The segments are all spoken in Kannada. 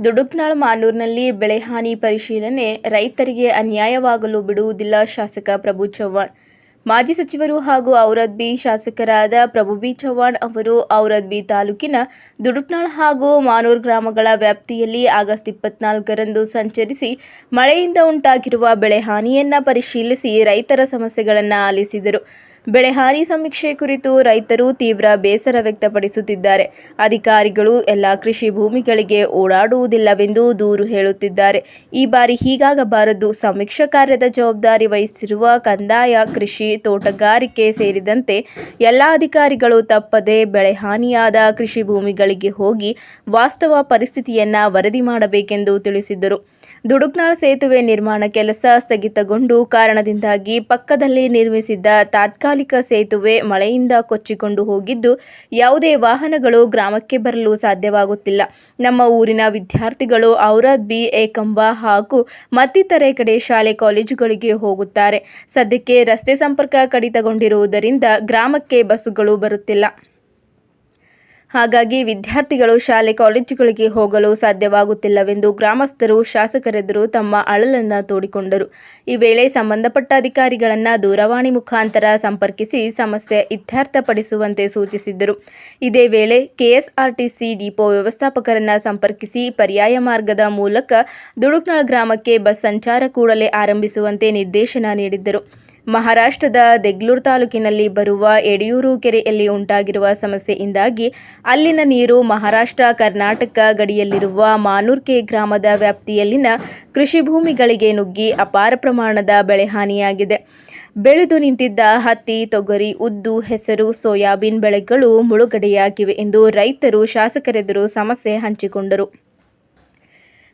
ದುಡುಕ್ನಾಳ್ ಮಾನೂರಿನಲ್ಲಿ ಬೆಳೆ ಹಾನಿ ಪರಿಶೀಲನೆ, ರೈತರಿಗೆ ಅನ್ಯಾಯವಾಗಲು ಬಿಡುವುದಿಲ್ಲ ಶಾಸಕ ಪ್ರಭು ಚವ್ಹಾಣ್. ಮಾಜಿ ಸಚಿವರು ಹಾಗೂ ಔರಾದ್-ಬಿ ಶಾಸಕರಾದ ಪ್ರಭು ಬಿ ಚವ್ಹಾಣ್ ಅವರು ಔರಾದ್-ಬಿ ತಾಲೂಕಿನ ದುಡುಕ್ನಾಳ್ ಹಾಗೂ ಮಾನೂರ್ ಗ್ರಾಮಗಳ ವ್ಯಾಪ್ತಿಯಲ್ಲಿ ಆಗಸ್ಟ್ 24ರಂದು ಸಂಚರಿಸಿ ಮಳೆಯಿಂದ ಉಂಟಾಗಿರುವ ಬೆಳೆ ಹಾನಿಯನ್ನ ಪರಿಶೀಲಿಸಿ ರೈತರ ಸಮಸ್ಯೆಗಳನ್ನು ಆಲಿಸಿದರು. ಬೆಳೆ ಹಾನಿ ಸಮೀಕ್ಷೆ ಕುರಿತು ರೈತರು ತೀವ್ರ ಬೇಸರ ವ್ಯಕ್ತಪಡಿಸುತ್ತಿದ್ದಾರೆ. ಅಧಿಕಾರಿಗಳು ಎಲ್ಲ ಕೃಷಿ ಭೂಮಿಗಳಿಗೆ ಓಡಾಡುವುದಿಲ್ಲವೆಂದು ದೂರು ಹೇಳುತ್ತಿದ್ದಾರೆ. ಈ ಬಾರಿ ಹೀಗಾಗಬಾರದು. ಸಮೀಕ್ಷಾ ಕಾರ್ಯದ ಜವಾಬ್ದಾರಿ ವಹಿಸಿರುವ ಕಂದಾಯ, ಕೃಷಿ, ತೋಟಗಾರಿಕೆ ಸೇರಿದಂತೆ ಎಲ್ಲ ಅಧಿಕಾರಿಗಳು ತಪ್ಪದೆ ಬೆಳೆ ಹಾನಿಯಾದ ಕೃಷಿ ಭೂಮಿಗಳಿಗೆ ಹೋಗಿ ವಾಸ್ತವ ಪರಿಸ್ಥಿತಿಯನ್ನ ವರದಿ ಮಾಡಬೇಕೆಂದು ತಿಳಿಸಿದರು. ದುಡುಕ್ನಾಳ್ ಸೇತುವೆ ನಿರ್ಮಾಣ ಕೆಲಸ ಸ್ಥಗಿತಗೊಂಡ ಕಾರಣದಿಂದಾಗಿ ಪಕ್ಕದಲ್ಲಿ ನಿರ್ಮಿಸಿದ್ದ ತಾತ್ಕಾಲಿಕ ಸೇತುವೆ ಮಳೆಯಿಂದ ಕೊಚ್ಚಿಕೊಂಡು ಹೋಗಿದ್ದು ಯಾವುದೇ ವಾಹನಗಳು ಗ್ರಾಮಕ್ಕೆ ಬರಲು ಸಾಧ್ಯವಾಗುತ್ತಿಲ್ಲ. ನಮ್ಮ ಊರಿನ ವಿದ್ಯಾರ್ಥಿಗಳು ಔರಾದ್-ಬಿ, ಏಕಂಬ ಹಾಗೂ ಮತ್ತಿತರೆ ಕಡೆ ಶಾಲೆ ಕಾಲೇಜುಗಳಿಗೆ ಹೋಗುತ್ತಾರೆ. ಸದ್ಯಕ್ಕೆ ರಸ್ತೆ ಸಂಪರ್ಕ ಕಡಿತಗೊಂಡಿರುವುದರಿಂದ ಗ್ರಾಮಕ್ಕೆ ಬಸ್ಸುಗಳು ಬರುತ್ತಿಲ್ಲ. ಹಾಗಾಗಿ ವಿದ್ಯಾರ್ಥಿಗಳು ಶಾಲೆ ಕಾಲೇಜುಗಳಿಗೆ ಹೋಗಲು ಸಾಧ್ಯವಾಗುತ್ತಿಲ್ಲವೆಂದು ಗ್ರಾಮಸ್ಥರು ಶಾಸಕರೆದುರು ತಮ್ಮ ಅಳಲನ್ನು ತೋಡಿಕೊಂಡರು. ಈ ವೇಳೆ ಸಂಬಂಧಪಟ್ಟ ಅಧಿಕಾರಿಗಳನ್ನು ದೂರವಾಣಿ ಮುಖಾಂತರ ಸಂಪರ್ಕಿಸಿ ಸಮಸ್ಯೆ ಇತ್ಯರ್ಥಪಡಿಸುವಂತೆ ಸೂಚಿಸಿದ್ದರು. ಇದೇ ವೇಳೆ ಕೆಎಸ್ಆರ್ಟಿಸಿ ಡಿಪೋ ವ್ಯವಸ್ಥಾಪಕರನ್ನು ಸಂಪರ್ಕಿಸಿ ಪರ್ಯಾಯ ಮಾರ್ಗದ ಮೂಲಕ ದುಡುಕ್ನಾಳ್ ಗ್ರಾಮಕ್ಕೆ ಬಸ್ ಸಂಚಾರ ಕೂಡಲೇ ಆರಂಭಿಸುವಂತೆ ನಿರ್ದೇಶನ ನೀಡಿದ್ದರು. ಮಹಾರಾಷ್ಟ್ರದ ದೇಗ್ಲೂರ್ ತಾಲೂಕಿನಲ್ಲಿ ಬರುವ ಯಡಿಯೂರು ಕೆರೆಯಲ್ಲಿ ಉಂಟಾಗಿರುವ ಸಮಸ್ಯೆಯಿಂದಾಗಿ ಅಲ್ಲಿನ ನೀರು ಮಹಾರಾಷ್ಟ್ರ ಕರ್ನಾಟಕ ಗಡಿಯಲ್ಲಿರುವ ಮಾನೂರ್ಕೆ ಗ್ರಾಮದ ವ್ಯಾಪ್ತಿಯಲ್ಲಿನ ಕೃಷಿ ಭೂಮಿಗಳಿಗೆ ನುಗ್ಗಿ ಅಪಾರ ಪ್ರಮಾಣದ ಬೆಳೆ ಹಾನಿಯಾಗಿದೆ. ಬೆಳೆದು ನಿಂತಿದ್ದ ಹತ್ತಿ, ತೊಗರಿ, ಉದ್ದು, ಹೆಸರು, ಸೋಯಾಬೀನ್ ಬೆಳೆಗಳು ಮುಳುಗಡೆಯಾಗಿವೆ ಎಂದು ರೈತರು ಶಾಸಕರೆದುರು ಸಮಸ್ಯೆ ಹಂಚಿಕೊಂಡರು.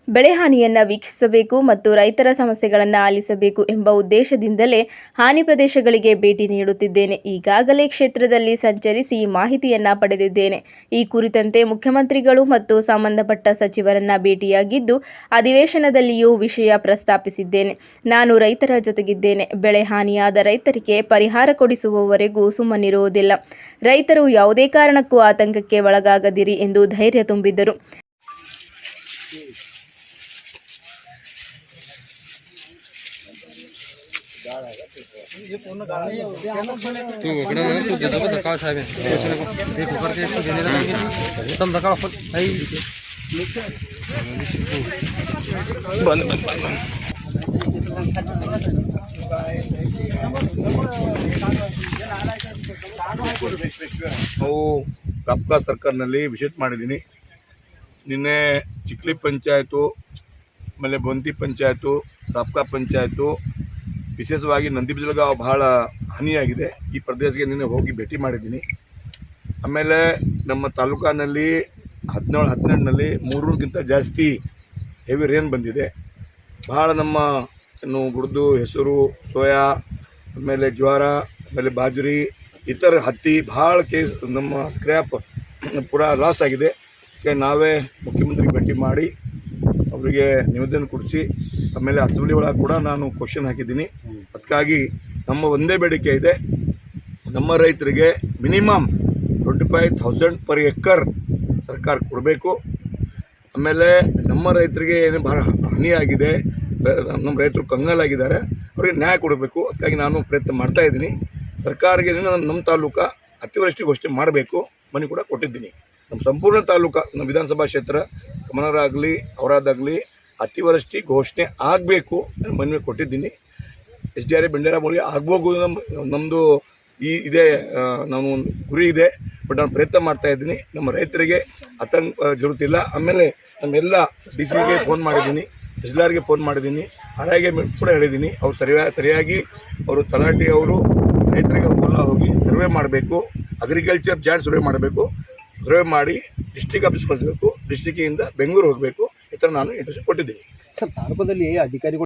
ಬೆಳೆ ಹಾನಿಯನ್ನು ವೀಕ್ಷಿಸಬೇಕು ಮತ್ತು ರೈತರ ಸಮಸ್ಯೆಗಳನ್ನು ಆಲಿಸಬೇಕು ಎಂಬ ಉದ್ದೇಶದಿಂದಲೇ ಹಾನಿ ಪ್ರದೇಶಗಳಿಗೆ ಭೇಟಿ ನೀಡುತ್ತಿದ್ದೇನೆ. ಈಗಾಗಲೇ ಕ್ಷೇತ್ರದಲ್ಲಿ ಸಂಚರಿಸಿ ಮಾಹಿತಿಯನ್ನು ಪಡೆದಿದ್ದೇನೆ. ಈ ಕುರಿತಂತೆ ಮುಖ್ಯಮಂತ್ರಿಗಳು ಮತ್ತು ಸಂಬಂಧಪಟ್ಟ ಸಚಿವರನ್ನ ಭೇಟಿಯಾಗಿದ್ದು ಅಧಿವೇಶನದಲ್ಲಿಯೂ ವಿಷಯ ಪ್ರಸ್ತಾಪಿಸಿದ್ದೇನೆ. ನಾನು ರೈತರ ಜೊತೆಗಿದ್ದೇನೆ. ಬೆಳೆ ಹಾನಿಯಾದ ರೈತರಿಗೆ ಪರಿಹಾರ ಕೊಡಿಸುವವರೆಗೂ ಸುಮ್ಮನಿರುವುದಿಲ್ಲ. ರೈತರು ಯಾವುದೇ ಕಾರಣಕ್ಕೂ ಆತಂಕಕ್ಕೆ ಒಳಗಾಗದಿರಿ ಎಂದು ಧೈರ್ಯ ತುಂಬಿದರು. ನಾವು ರಾಪ್ಕಾ ಸರ್ಕಲ್ನಲ್ಲಿ ವಿಸಿಟ್ ಮಾಡಿದ್ದೀನಿ. ನಿನ್ನೆ ಚಿಕ್ಲಿ ಪಂಚಾಯತು, ಆಮೇಲೆ ಬೊಂತಿ ಪಂಚಾಯತು, ರಾಪ್ಕಾ ಪಂಚಾಯತು, ವಿಶೇಷವಾಗಿ ನಂದಿಬಿಜಲಗಾಂವ್ ಬಹಳ ಹಾನಿಯಾಗಿದೆ. ಈ ಪ್ರದೇಶಕ್ಕೆ ನಿನ್ನೆ ಹೋಗಿ ಭೇಟಿ ಮಾಡಿದ್ದೀನಿ. ಆಮೇಲೆ ನಮ್ಮ ತಾಲೂಕಿನಲ್ಲಿ 17-12ನಲ್ಲಿ 300ಕ್ಕಿಂತ ಜಾಸ್ತಿ ಹೆವಿ ರೇನ್ ಬಂದಿದೆ. ಬಹಳ ನಮ್ಮ ಗುಡ್ದು, ಹೆಸರು, ಸೋಯಾ, ಆಮೇಲೆ ಜ್ವಾರ, ಆಮೇಲೆ ಬಾಜ್ರಿ, ಇತರ ಹತ್ತಿ ಭಾಳ ಕೇಸ್ ನಮ್ಮ ಸ್ಕ್ರ್ಯಾಪ್ ಪೂರಾ ಲಾಸ್ ಆಗಿದೆ. ನಾವೇ ಮುಖ್ಯಮಂತ್ರಿಗೆ ಭೇಟಿ ಮಾಡಿ ಅವರಿಗೆ ನಿವೇದನೆ ಕೊಡಿಸಿ ಆಮೇಲೆ ಅಸೆಂಬ್ಲಿ ಒಳಗೆ ಕೂಡ ನಾನು ಕ್ವಶನ್ ಹಾಕಿದ್ದೀನಿ. ಅದಕ್ಕಾಗಿ ನಮ್ಮ ಒಂದೇ ಬೇಡಿಕೆ ಇದೆ, ನಮ್ಮ ರೈತರಿಗೆ ಮಿನಿಮಮ್ 25,000 ಪರ್ ಎಕರ್ ಸರ್ಕಾರ ಕೊಡಬೇಕು. ಆಮೇಲೆ ನಮ್ಮ ರೈತರಿಗೆ ಏನು ಭಾಳ ಹಾನಿಯಾಗಿದೆ, ನಮ್ಮ ರೈತರು ಕಂಗಾಲಾಗಿದ್ದಾರೆ, ಅವರಿಗೆ ನ್ಯಾಯ ಕೊಡಬೇಕು. ಅದಕ್ಕಾಗಿ ನಾನು ಪ್ರಯತ್ನ ಮಾಡ್ತಾಯಿದ್ದೀನಿ. ಸರ್ಕಾರಕ್ಕೆ ನಮ್ಮ ತಾಲೂಕು ಅತಿವೃಷ್ಟಿ ಘೋಷಣೆ ಮಾಡಬೇಕು. ಮನೆ ಕೂಡ ಕೊಟ್ಟಿದ್ದೀನಿ. ನಮ್ಮ ಸಂಪೂರ್ಣ ತಾಲೂಕು, ನಮ್ಮ ವಿಧಾನಸಭಾ ಕ್ಷೇತ್ರ ಕಮನಗರ ಆಗಲಿ ಔರಾದಾಗಲಿ ಅತಿವೃಷ್ಟಿ ಘೋಷಣೆ ಆಗಬೇಕು ಮನವಿ ಕೊಟ್ಟಿದ್ದೀನಿ. SDRF ಬಂಡೇರ ಮೂಲಿಗೆ ಆಗ್ಬೋದು ನಮ್ಮದು ಇದೆ, ನಾವು ಗುರಿ ಇದೆ. ಬಟ್ ನಾನು ಪ್ರಯತ್ನ ಮಾಡ್ತಾಯಿದ್ದೀನಿ. ನಮ್ಮ ರೈತರಿಗೆ ಆತಂಕ ಜರುತ್ತಿಲ್ಲ. ಆಮೇಲೆ ನಮ್ಮೆಲ್ಲ DCಗೆ ಫೋನ್ ಮಾಡಿದ್ದೀನಿ, ತಹಸೀಲ್ದಾರ್ಗೆ ಫೋನ್ ಮಾಡಿದ್ದೀನಿ, RIಗೆ ಕೂಡ ಹೇಳಿದ್ದೀನಿ. ಅವ್ರು ಸರಿಯಾಗಿ ಅವರು ತಲಾಟಿ ಅವರು ರೈತರಿಗೆ ಹೊಲ ಹೋಗಿ ಸರ್ವೆ ಮಾಡಬೇಕು, ಅಗ್ರಿಕಲ್ಚರ್ ಜಾಯಿಂಟ್ ಸರ್ವೆ ಮಾಡಬೇಕು. ಸರ್ವೆ ಮಾಡಿ ಡಿಸ್ಟ್ರಿಕ್ಟ್ ಆಫೀಸ್ ಕಳಿಸಬೇಕು, ಡಿಸ್ಟ್ರಿಕ್ಕಿಂದ ಬೆಂಗಳೂರು ಹೋಗಬೇಕು. ಈ ಥರ ನಾನು ಇಂಟ್ರೆಸ್ಟ್ ಕೊಟ್ಟಿದ್ದೀನಿ. ಸರ್, ತಾಲೂಕಲ್ಲಿ ಅಧಿಕಾರಿಗಳು